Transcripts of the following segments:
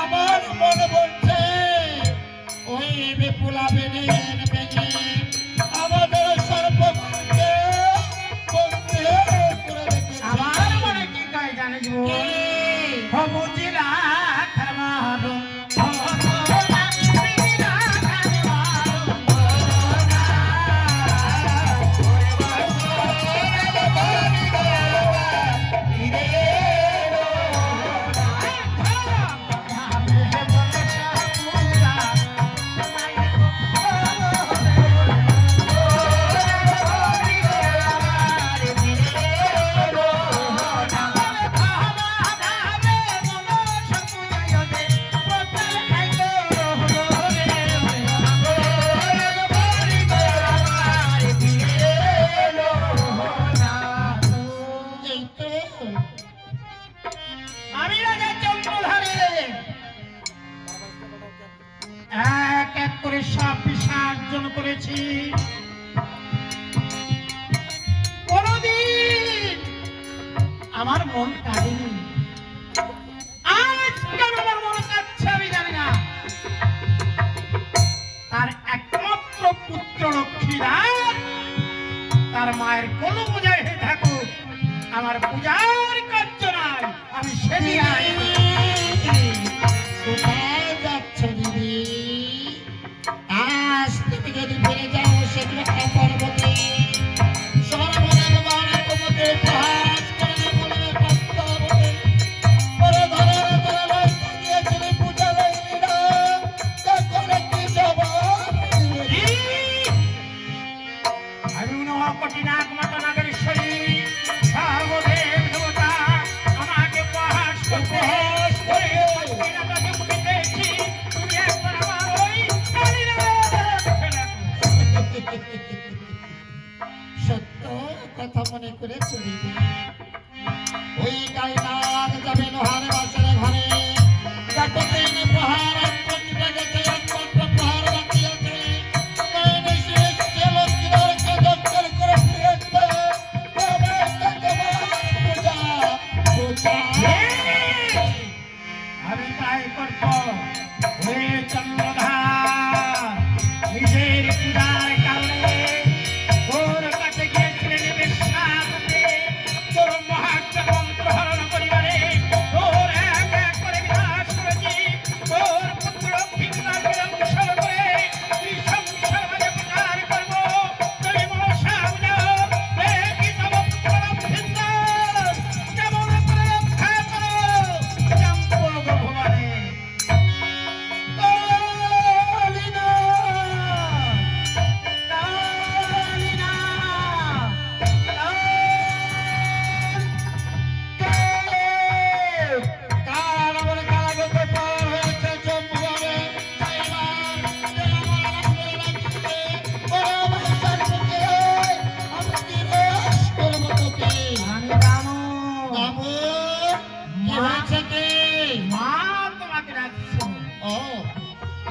আমার মনে বলছে ওই বিপুলা বেনে আমাদের সর্বকে বন্দী করে রেখেছে। আমার মনে কি কয় জানিস বুঝিলা সব বিসর্জন করেছি। কোনদিন আমার মন কাঁদেনি, আজ কেন আমার মন কাঁদছে আমি জানি না। তার একমাত্র পুত্র লক্ষ্মীদার তার মায়ের কোন পূজায় হয়ে থাকুক, আমার পূজার কার্য নাই, আমি সেদিন কোথায় যাচ্ছ দিদি? আজ তুমি যদি ফিরে যাও সেগুলো পর্বতে সর্বদেব বাণের মধ্যে প্রহাস করে বলবে পত্তবতে ওরে ধরে ধরে লইতে গিয়েছিলি পূজা লইলি না, তখন কি জবাব দিবি? আমি কোটি নাগ মাতা নাগেশ্বরী সর্বদেব দেবতা আমাকে প্রহাস করতে সত্য কথা মনে করে চলিবে। ওই ডাইনার যাবে লোহার বাসের ঘরে, যতদিন প্রহার প্রতিটা গেছে একমাত্র প্রহার বাকি আছে। আমি তাই করব। চন্দ্রধার নিজের পূজার কারণে তোর কাছে গিয়েছিলেন বিশ্বাসে, তোর মহাত্ম মন্ত্র হরণ করিবারে তোর এক এক করে বিনাশ করেছি। তোর পুত্র লক্ষ্মীদার সংসার করে এই সংসার মাঝে প্রচার করব। তুমি মনসা বুঝাও দেখি তব পুত্র লক্ষ্মীদার কেমন করে রক্ষা করো চম্পক ভুবনে।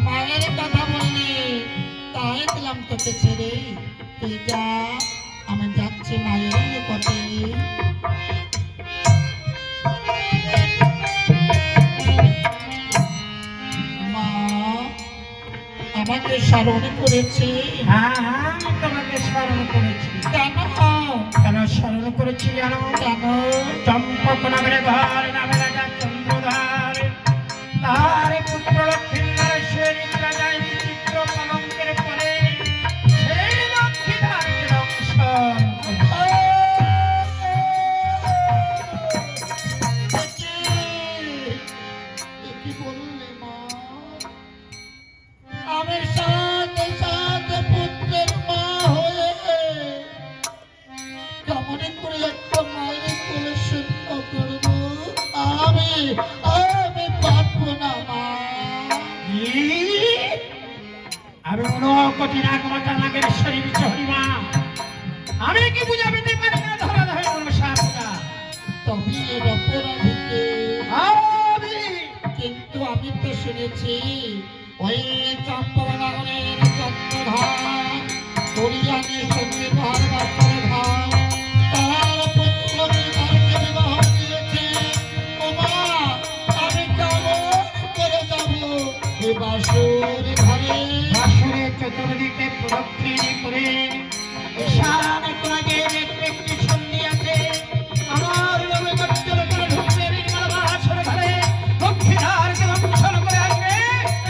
মায়ের কথা বললি তাই দিলাম তোকে ছেড়ে, তুই যা, আমি যাচ্ছি মায়ের নিকটে। মা আমাকে স্মরণ করেছে। হ্যাঁ হ্যাঁ তোমাকে স্মরণ করেছি। কেন কেন স্মরণ করেছি জানো? কেন? চম্পক নামের ঘর নামে রাজা চন্দ্রধার তার পুত্র লক্ষ্মীদার সে নিদ্রা যায় বিচিত্র কলঙ্কের পরে সেই লক্ষ্মীদারকে দংশন কি বললে মা? আমি সাথে সাথে পুত্রের মা হয়ে কেমন করে একটা মায়ের কোলে শূন্য করব? আমি আমি পারবো না মা। আমি কোটি নাগ মাতা নাগেশ্বরী বিচহরিমা, আমি কি পূজা পেতে পারি না? ধরা ধরে মনসা পূজা তবে এর অপরাধীকে আমি। কিন্তু আমি তো শুনেছি ওই চম্পকনগরের চন্দ্রধার করিয়ানি সঙ্গে ঘর বাসর ঘর তার পুত্র বিবাহকে বিবাহ দিয়েছে। ওমা আমি কেমন করে বাসুর ঘরে বাসুরের চতুর্দিকে প্রদক্ষিণ করে ঈশান কোণাগের একটি সন্ধি আছে। আমার রবে গজ্জল করে ঢুকবে নির্মল বাসুর ঘরে, দক্ষিণারকে দংশন করে আসবে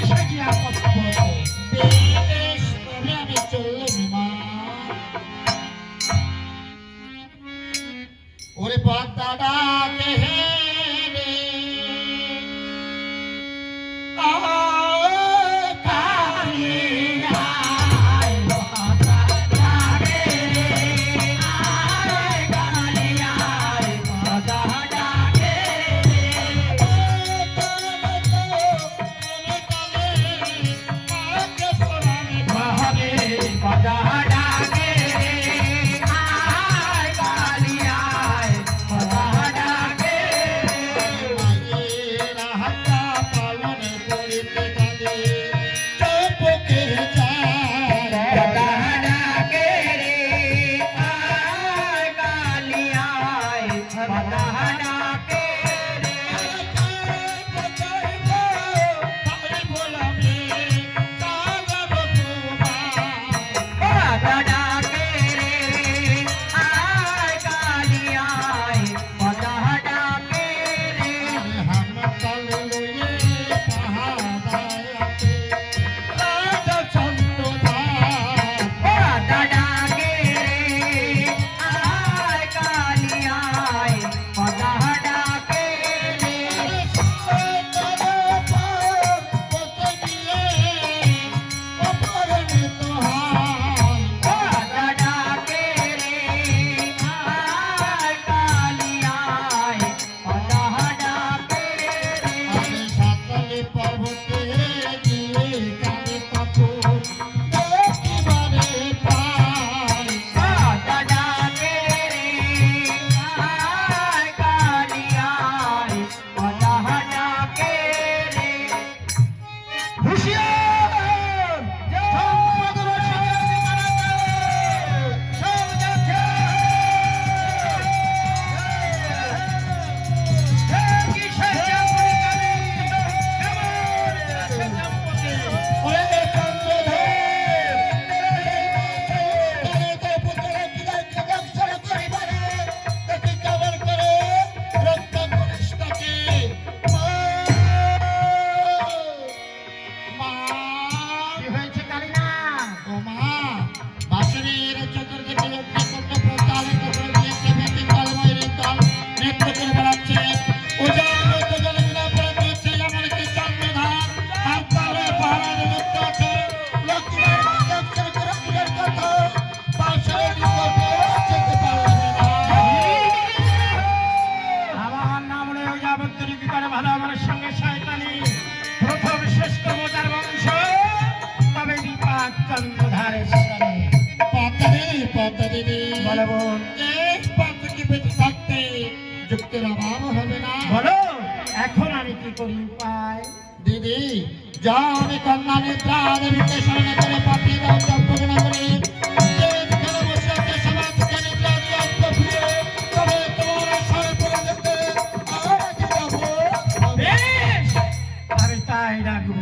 সাজিয়া কক্ষে। বেশ তবে আমি চললাম মা। ওরে পদ্মা ডাকে হে রে, মায়ের হাতা পালন করিতে কাঁদে চপকে যায়। তাই বলামে সাগর কুমার। हम चल लुए पहाड़ाते राजा चंद्रधार। চন্দ্রধারের স্থানে পদ্মা দিদি বলো বোন, এই পদ্মাকে বেঁচে থাকতে যুক্তির অভাব হবে না। বলো এখন আমি কি করি উপায়? দিদি যাও আমি কন্যা নিদ্রা দেবীকে স্মরণে করে পাঠিয়ে দাও চম্পকনা করে যে যেখানে বসে আছে সমাজকে নিদ্রা দিয়ে ফিরে তবে তোমার আশায় পড়ে যেতে আজ যাবো। বেশ, আমি তাই রাখবো।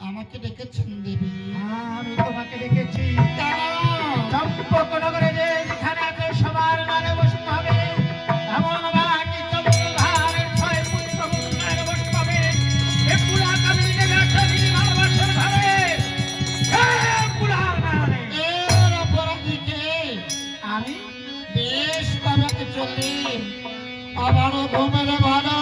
আমাকে ডেকেছেন দেবী? আমি তোমাকে দেখেছি কেন? চম্পকনগরে যে যেখানে আছে সবার নামে বসতে হবে, এমন বাকি চন্দ্রধারের ছয় পুত্র পুত্রের বসতে হবে। এ পুরা কামিনী দেবী একটা দিদি ভালোবাসার ঘরে, এ পুরার নামে এর অপরাধীকে আমি বেশ তবে চলি আবারও ঘুমের ভালো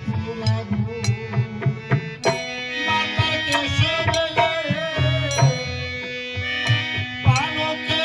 ফুলাবো মাতাকে সবেলে পালকে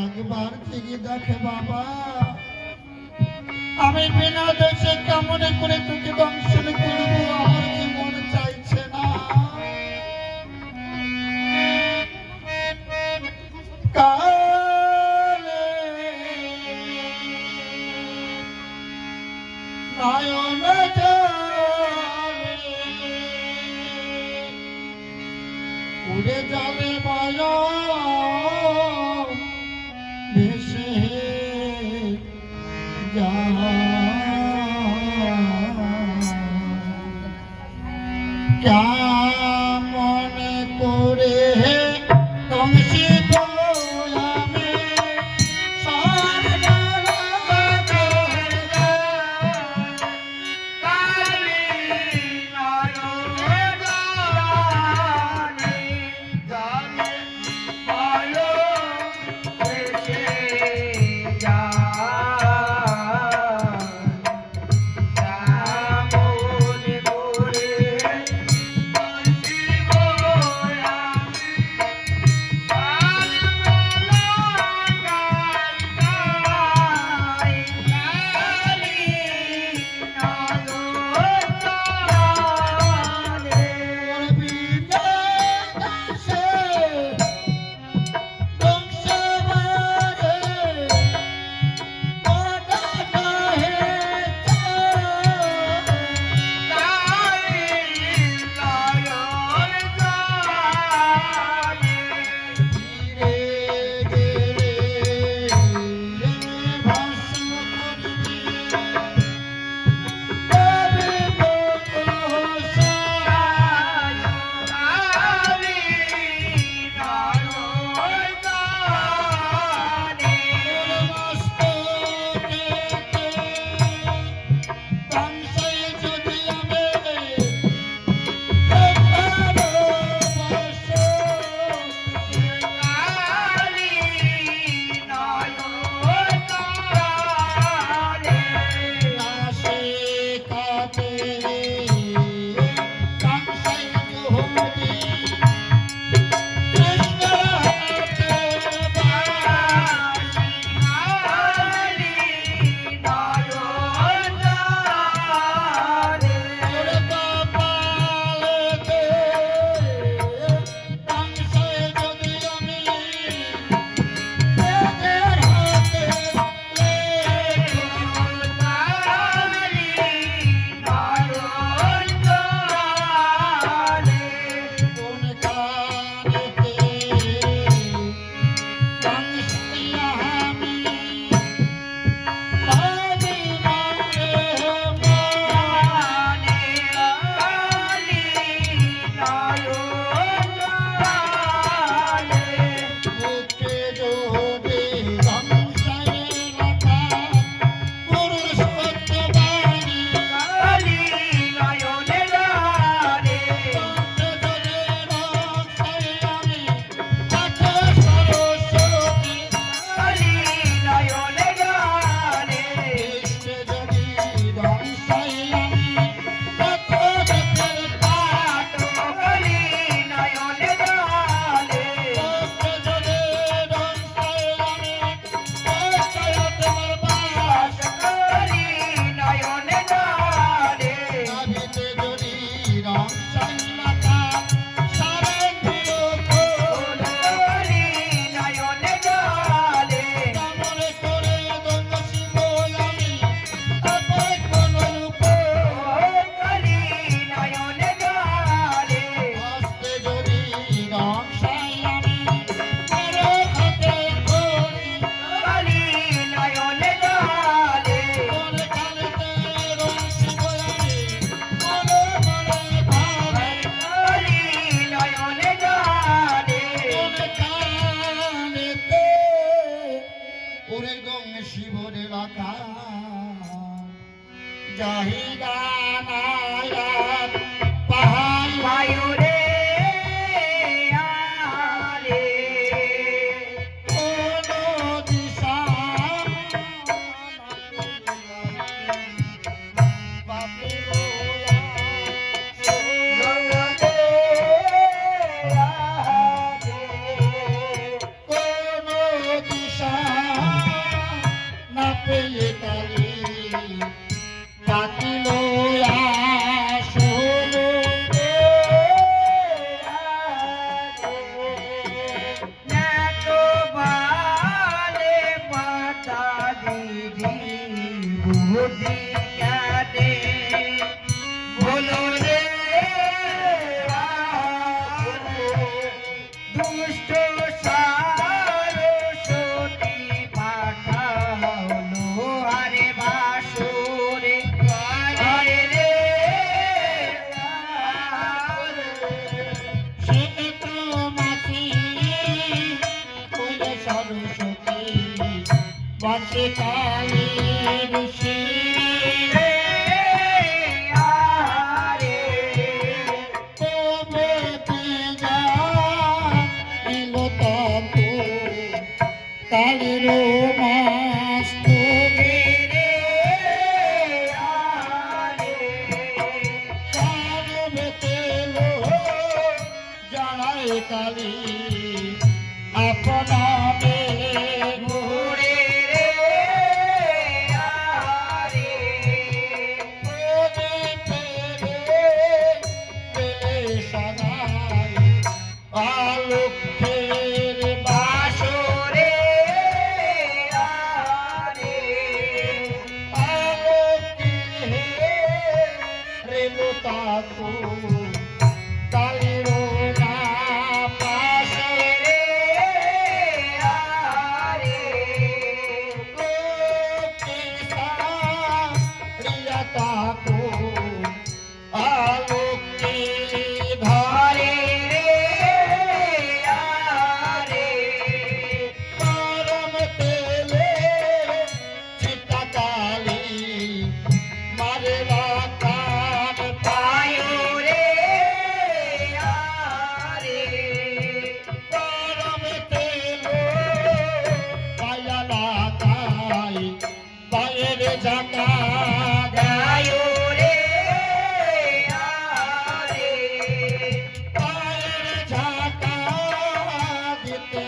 একবার থেকে দেখে বাবা, আমি বিনা দোষে কেমন করে তোকে দংশন করবো, আমার কি মন চাইছে না। কালে নয়ন জলে উড়ে যাবে বল ভেসে যা, কেমন করে দংশিত আমি जा করে রাখা জাহিদা নায়াত পাহাড় বায়ু রে আরে কোনো দিশা বাপে জগতে আরে কোনো দিশা না পেয়ে তালি কাটিল আসলো সে তো মাসি কইলে সরস্বতী বসে কালীর শিরে কবতে যা দিল তত কালীর মাস্ত কালী আপনা ঘুরে রে সদাই আলোকের বাসরে আলোকে রেলো তাকু কালীর না পাশে লোকে সারিয়া তাকু আলোকে ধরে পরম তেলে চিতা কালী মারে রাখার পায় পরম তেলে পায়া লাগাই পায়ের ঝাঁকা গায় পায়ের ঝাঁকা দিতে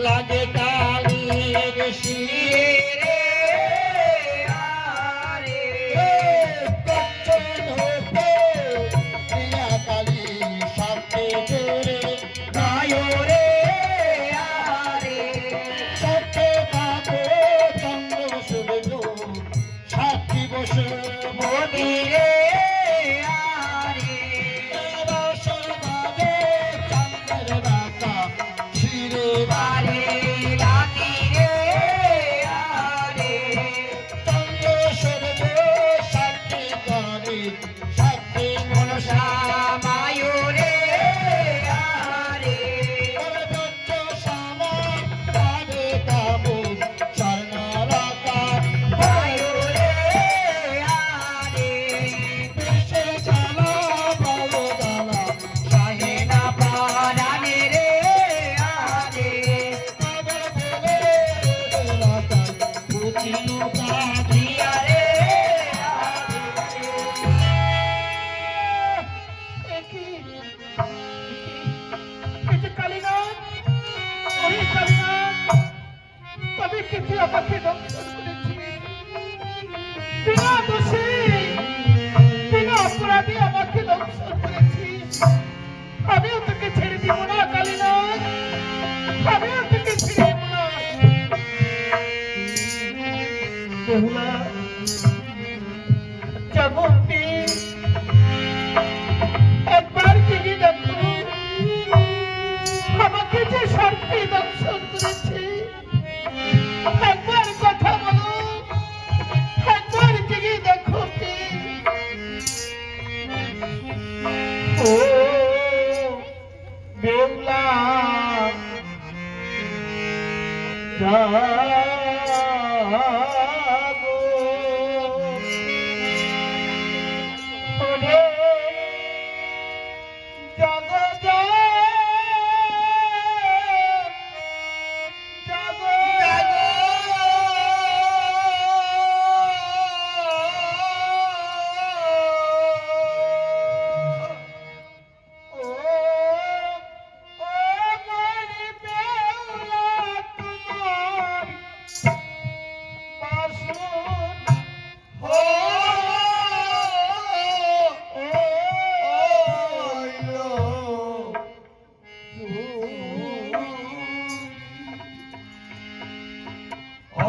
লাগে কালীর শিরে কচ্ছন হতে প্রিয়া কালী সাথে জোরে সাথে পাবো চন্দ্র সূর্য সাক্ষী বসে মদিরে বসর বাজে চন্দ্রের বাতা শিরে বারে চন্দ্র সূর্য সাক্ষী করে সাক্ষী মনসা পরবচ্চ শ্যামা রাধে কাবু স্বর্ণলতা বিশ্বে চালা বলো দালা শাহিনা পারানে আবার বলে লতা পুতিলু কাঁদিয়া আমাকে দংশন করেছি বিনা দোষে বিনা অপরাধে আমাকে দংশন করেছি আমিও তোকে ছেড়ে দিব না কালীনাথ আমিও তোকে ছেড়ে দিব না বেহুলা জগতে একবার জেগে দেখো আমাকে যে সর্পে দংশন করেছে একবার কথা বলো একবার জেগে দেখো ও বেহুলা যা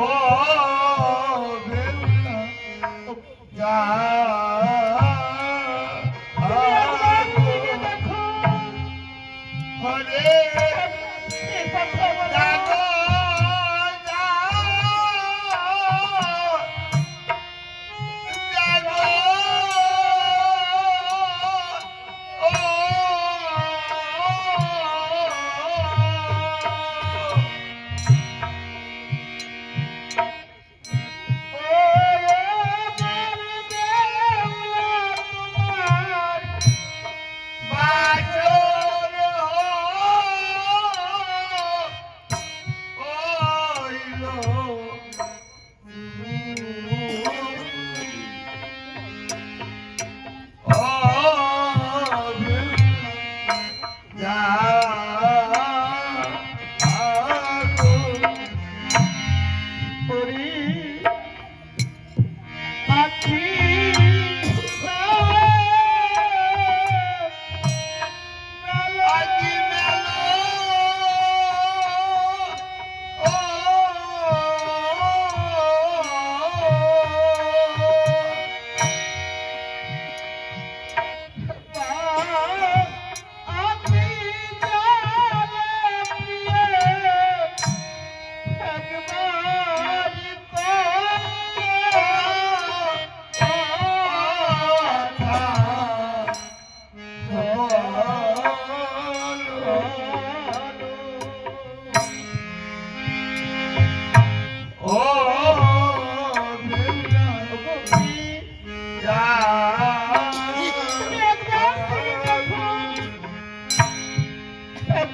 বেহুলা যা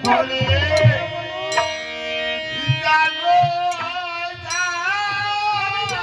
হরে জাগো জাগো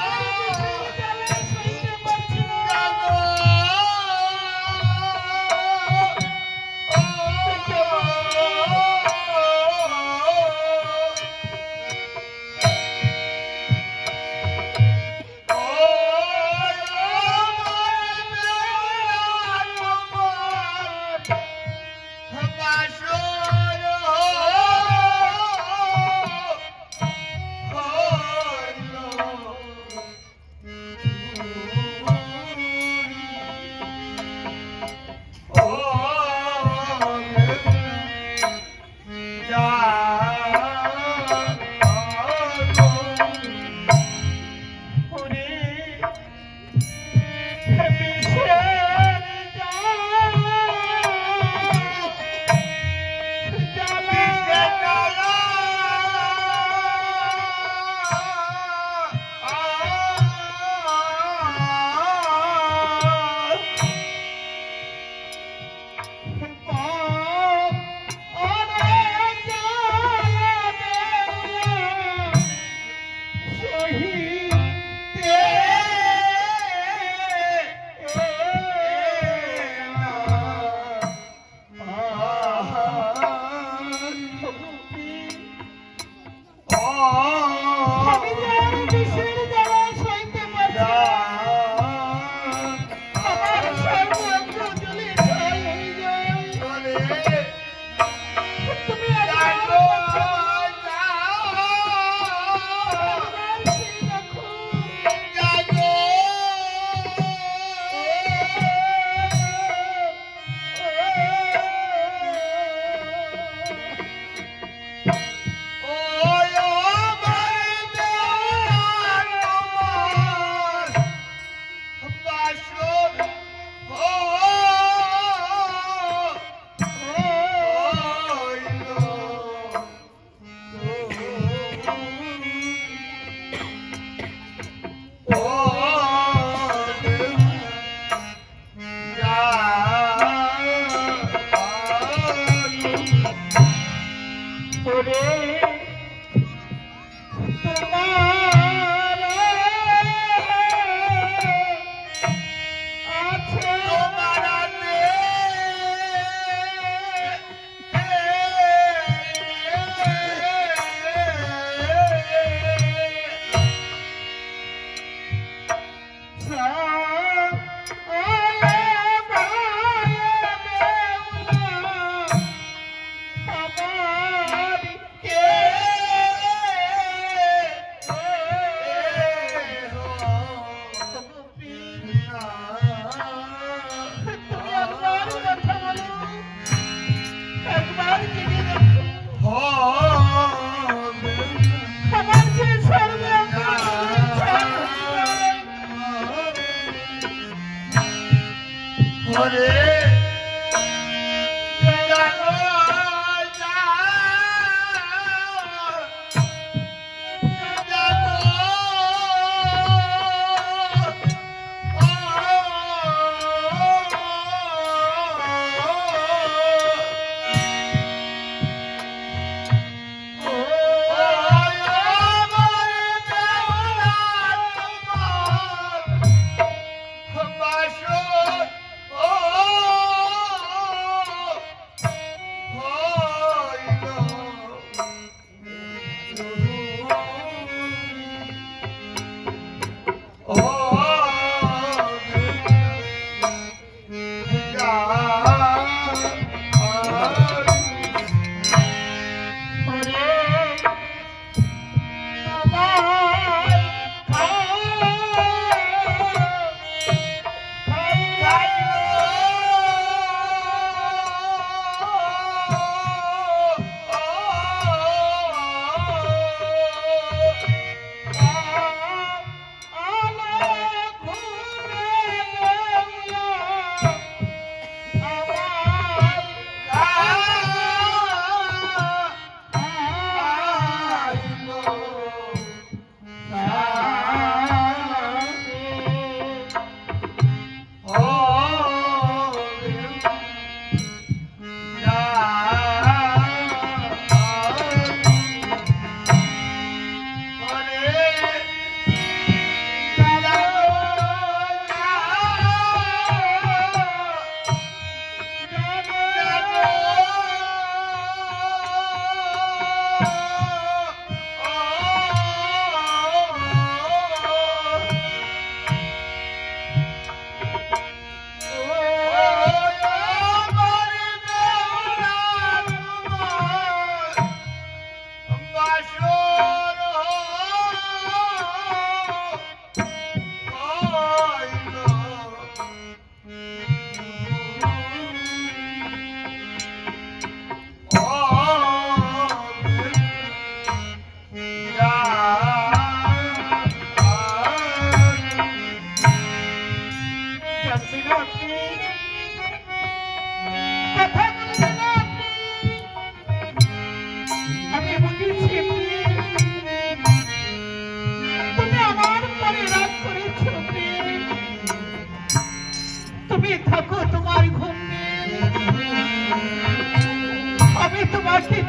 তোমাকে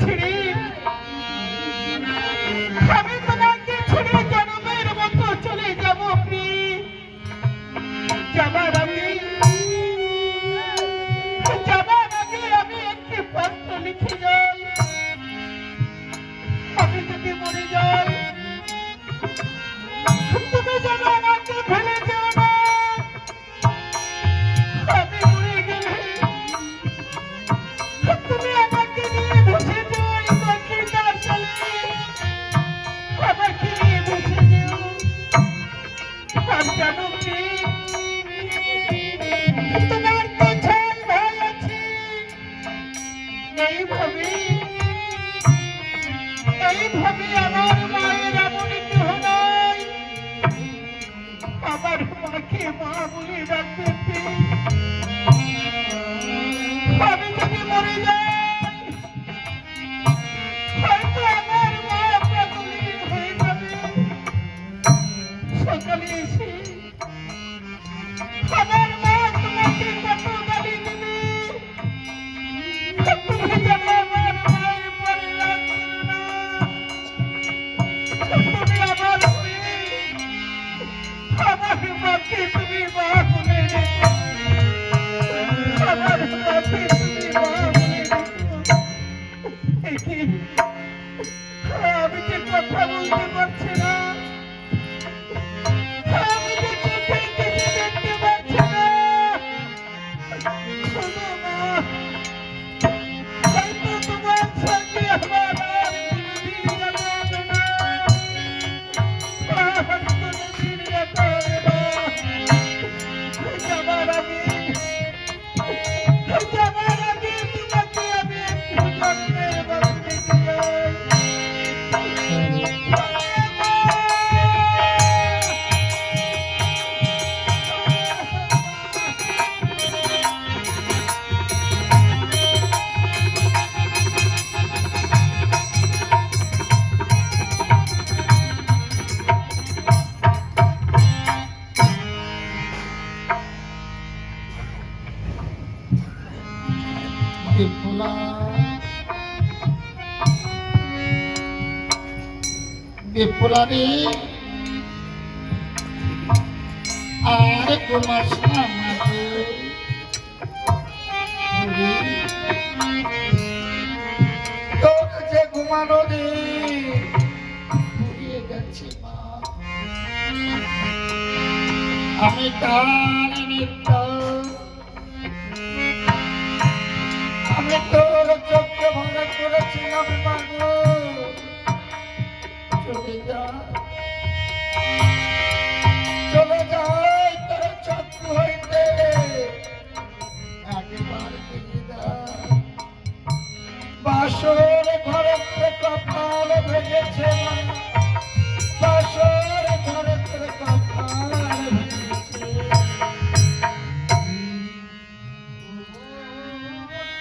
ছেড়ে জনমের মতো চলে যাব প্রিয়। যাবার আগে আমি একটি পত্র লিখে যাই। আমি যদি মরে যাই তুমি যেন আমাকে ফেলে যেও না। আমি মরে গেলে তুমি আমাকে নিয়ে বসে যেও এই গঙ্গিটার তলে। আমাকে নিয়ে বসে যেও। আর জানো কি, তোমার তো ছেলে ভাই আছে, এইভাবে আমার মায়ের এমন কেহ নাই। আমার মাকে মা বলে ডাকবে। আমি যদি মরে যাই হয়তো আমার মা পাগলের হয়ে যাবে। সকালে এসে আমার মা তোমাকে কত গালি দেবে। তুমি যেন আমার মায়ের পরে রাগ করো না। তুমি আমার হয়ে আমার মাকে তুমি মা বলে রেখো। আমার মাকে তুমি মা বলে রেখো। আমি যে কথা বলতে পারছি না, আমি যে চোখে কিছু দেখতে পাচ্ছি না। শোনো মা, হয়তো তোমার সঙ্গে আমার আর কোনোদিন দেখা হবে না। আর কোনোদিন দেখা হবে না। যাবার আগে তোমাকে আমি একটু জন্মের বাড়ি দেখে যাই। বিপুলা বিপুলা রে, আর ঘুমাস না রে। তোর যে ঘুমানো রে ফুরিয়ে গেছে মা। আমি কার নিত্য, আমি তোর চোখকে ভরা করেছিলাম মাগো। চলে যা।